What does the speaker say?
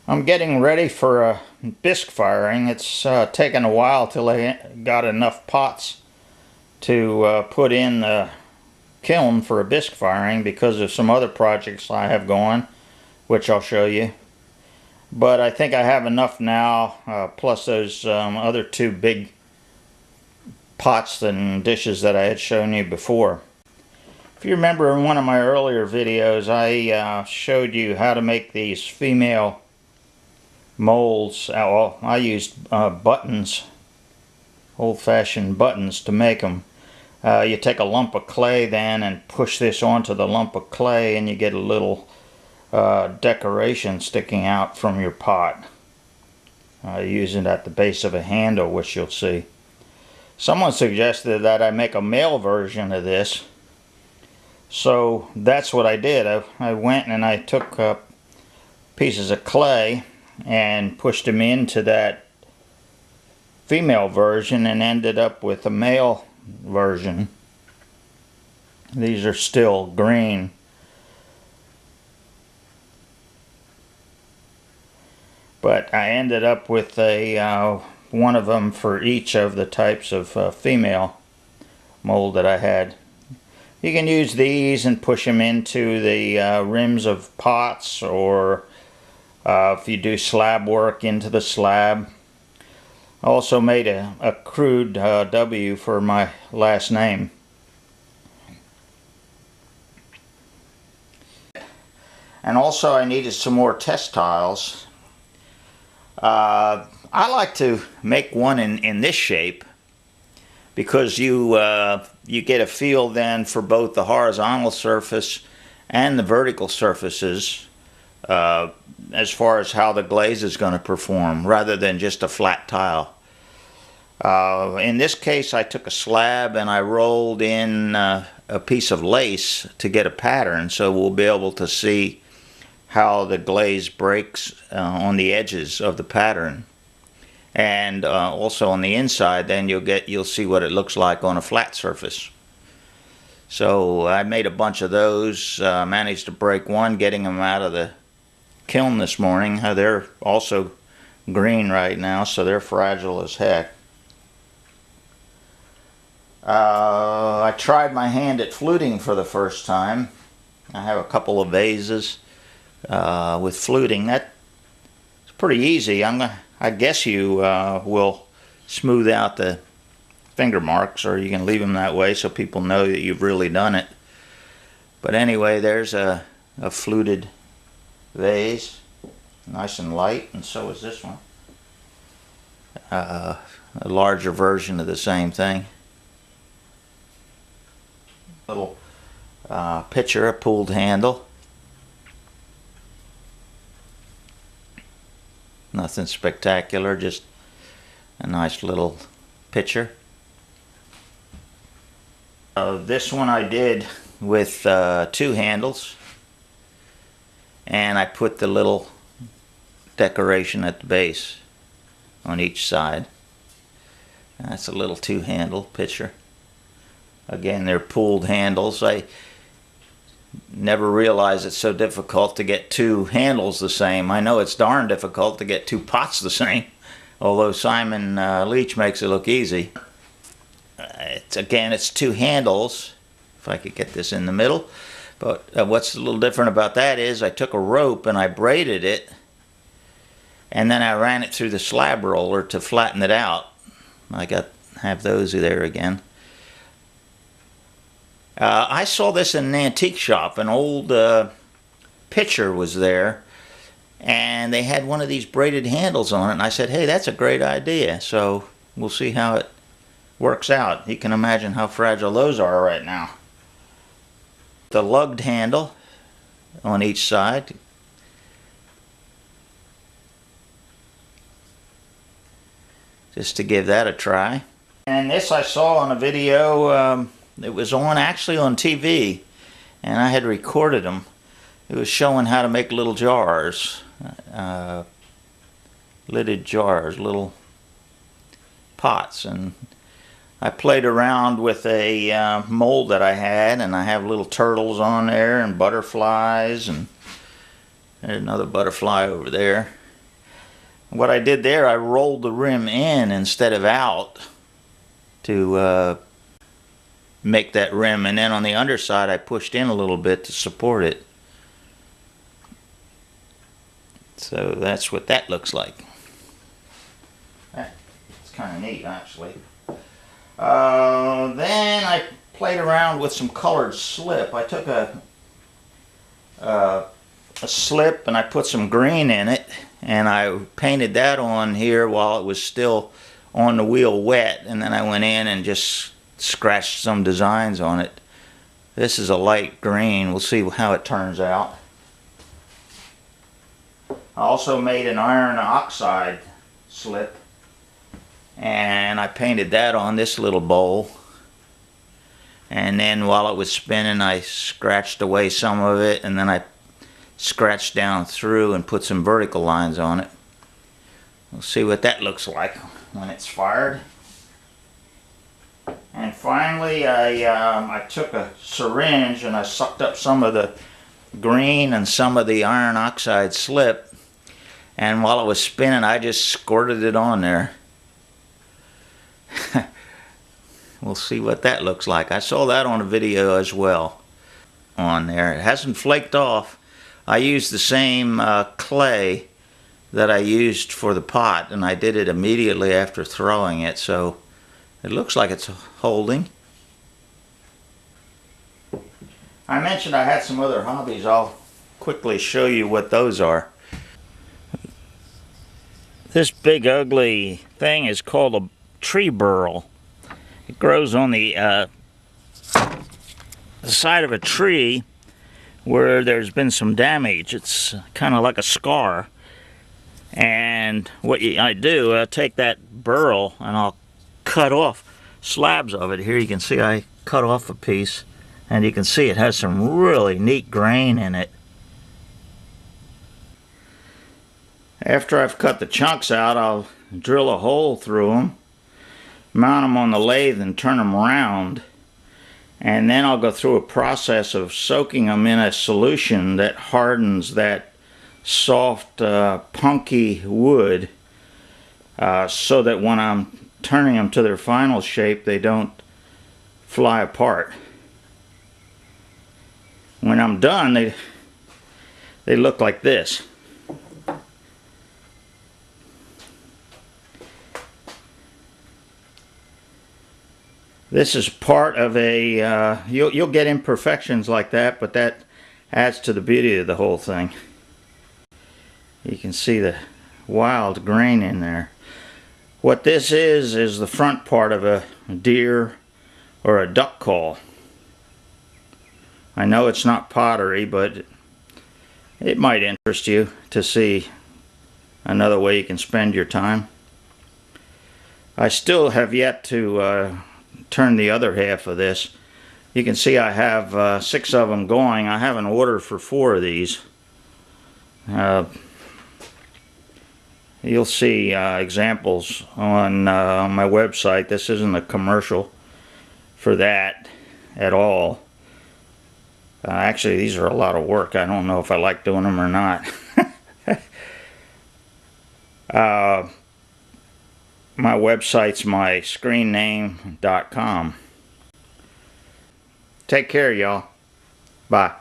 I'm getting ready for a bisque firing. It's taken a while till I got enough pots to put in the kiln for a bisque firing because of some other projects I have going, which I'll show you. But I think I have enough now, plus those other two big pots and dishes that I had shown you before. If you remember in one of my earlier videos, I showed you how to make these female molds. Well, I used buttons, old-fashioned buttons, to make them. You take a lump of clay then and push this onto the lump of clay, and you get a little decoration sticking out from your pot. Use it at the base of a handle, which you'll see. Someone suggested that I make a male version of this, so that's what I did. I went and I took pieces of clay and pushed them into that female version and ended up with a male version. These are still green. But I ended up with a one of them for each of the types of female mold that I had. You can use these and push them into the rims of pots, or if you do slab work, into the slab. I also made a crude W for my last name. And also I needed some more test tiles. I like to make one in this shape because you get a feel then for both the horizontal surface and the vertical surfaces as far as how the glaze is going to perform, rather than just a flat tile. In this case, I took a slab and I rolled in a piece of lace to get a pattern, so we'll be able to see how the glaze breaks on the edges of the pattern. And also on the inside, then you'll see what it looks like on a flat surface. So I made a bunch of those, managed to break one getting them out of the kiln this morning. They're also green right now, so they're fragile as heck. I tried my hand at fluting for the first time. I have a couple of vases with fluting. That's pretty easy. I guess you will smooth out the finger marks, or you can leave them that way so people know that you've really done it. But anyway, there's a fluted vase, nice and light, and so is this one. A larger version of the same thing. Little pitcher, a pulled handle. Nothing spectacular, just a nice little pitcher. This one I did with two handles, and I put the little decoration at the base on each side. That's a little two-handle pitcher. Again, they're pulled handles. I never realized it's so difficult to get two handles the same. I know it's darn difficult to get two pots the same, although Simon Leach makes it look easy. It's two handles, if I could get this in the middle. But what's a little different about that is I took a rope and I braided it, and then I ran it through the slab roller to flatten it out. I have those there again. I saw this in an antique shop. An old pitcher was there, and they had one of these braided handles on it, and I said, hey, that's a great idea. So we'll see how it works out. You can imagine how fragile those are right now. The lugged handle on each side. Just to give that a try. And this I saw on a video. It was actually on TV, and I had recorded them. It was showing how to make little jars, lidded jars, little pots. And I played around with a mold that I had, and I have little turtles on there and butterflies, and there's another butterfly over there. What I did there, I rolled the rim in instead of out to make that rim, and then on the underside I pushed in a little bit to support it. So that's what that looks like. It's kind of neat, actually. Then I played around with some colored slip. I took a slip and I put some green in it, and I painted that on here while it was still on the wheel wet, and then I went in and just scratched some designs on it. This is a light green. We'll see how it turns out. I also made an iron oxide slip, and I painted that on this little bowl, and then while it was spinning I scratched away some of it, and then I scratched down through and put some vertical lines on it. We'll see what that looks like when it's fired. And finally I took a syringe and I sucked up some of the green and some of the iron oxide slip, and while it was spinning I just squirted it on there. We'll see what that looks like. I saw that on a video as well on there. It hasn't flaked off. I used the same clay that I used for the pot, and I did it immediately after throwing it, so it looks like it's holding. I mentioned I had some other hobbies. I'll quickly show you what those are. This big ugly thing is called a tree burl. It grows on the side of a tree where there's been some damage. It's kind of like a scar. And what I do, I take that burl and I'll cut off slabs of it. Here you can see I cut off a piece, and you can see it has some really neat grain in it. After I've cut the chunks out, I'll drill a hole through them, mount them on the lathe and turn them around, and then I'll go through a process of soaking them in a solution that hardens that soft punky wood, so that when I'm turning them to their final shape they don't fly apart. When I'm done they look like this. This is part of a, you'll get imperfections like that, but that adds to the beauty of the whole thing. You can see the wild grain in there. What this is the front part of a deer or a duck call. I know it's not pottery, but it might interest you to see another way you can spend your time. I still have yet to turn the other half of this. You can see I have 6 of them going. I have an order for 4 of these. You'll see examples on my website. This isn't a commercial for that at all. Actually, these are a lot of work. I don't know if I like doing them or not. My website's myscreenname.com. Take care, y'all. Bye.